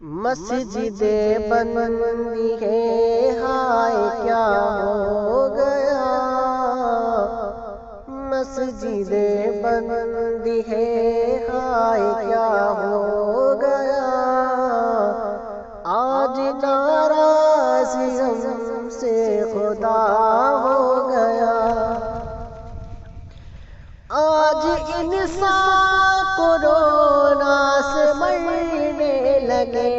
مسجد بندی ہے ہائے کیا ہو گیا، مسجد بندی ہے ہائے کیا ہو گیا، آج ناراض ہم سے خدا ہو گیا، آج انسان کورونا سے مرنے لگے،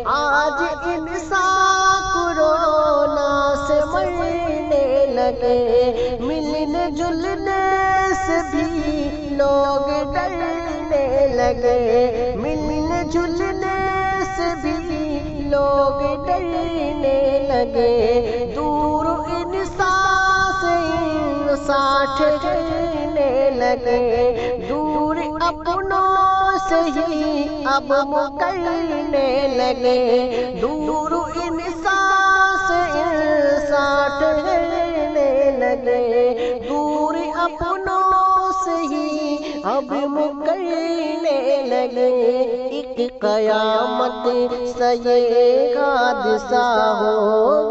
آج انسان کورونا سے مرنے لگے، ملنے جلنے سے بھی لوگ ڈرنے لگے، ملنے جلنے سے بھی لوگ ڈرنے لگے، دور انسان سے انسان ٹھہرنے لگے، دور اپنوں سے ہی اب مکرنے لگے، دور انسان سے انسان ٹھہرنے لگے، دور اپنوں سے ہی اب مکرنے لگے، ایک قیامت سا یہ حادثہ ہو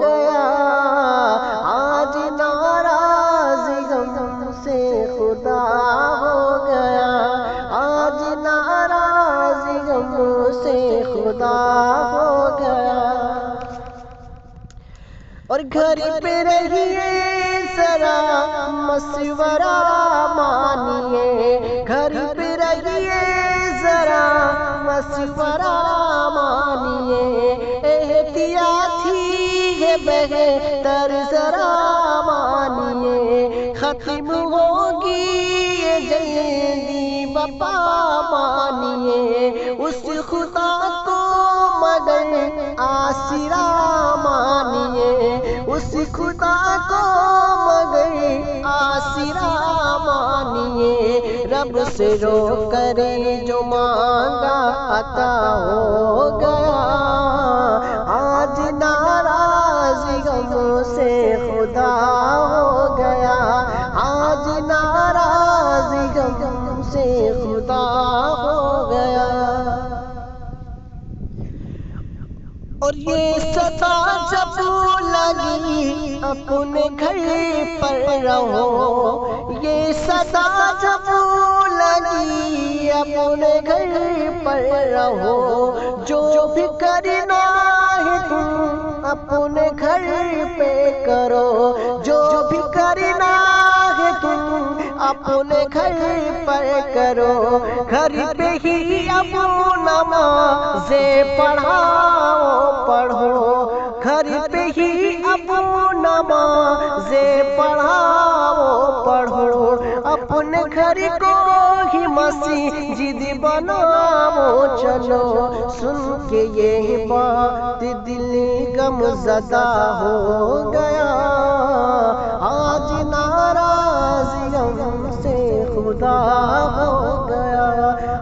گیا، آج ناراض ہم سے خدا ہو گیا، آج ناراض ہم سے خدا ہو گیا، اور گھر پہ رہیے ذرا مشورہ مانیے، گھر پہ رہیے ذرا مشورہ مانیے، احتیاطی ہے بہتر ذرا مانیے، ختم ہوگی یہ جلدی وبا مانیے، اس خدا کو مگر آسرا مانیے، اس خدا کو مگر آسرا مانیے، رب سے رو کر جو مانگا عطا ہو گیا، آج ناراض ہم سے خدا ہو گیا، آج ناراض ہم سے خدا ہو گیا، اور یہ صدا جب لگی اپنے گھر پر رہو، یہ صدا جب لگی اپنے گھر پر رہو، جو بھی کرنا ہے تم اپنے گھر پہ کرو، جو بھی کرنا ہے تم اپنے گھر پر کرو، گھر پہ ہی اب نمازیں پڑھو، گھر پہ ہی اب نمازیں پڑھو، اپنے گھر کو ہی مسجد بناؤ چلو، سن کے یہ بات دل غم زدہ ہو گیا، آج ناراض ہم سے خدا ہو گیا،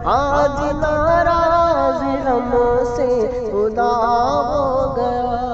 آج ناراض ہم سے خدا ہو گیا۔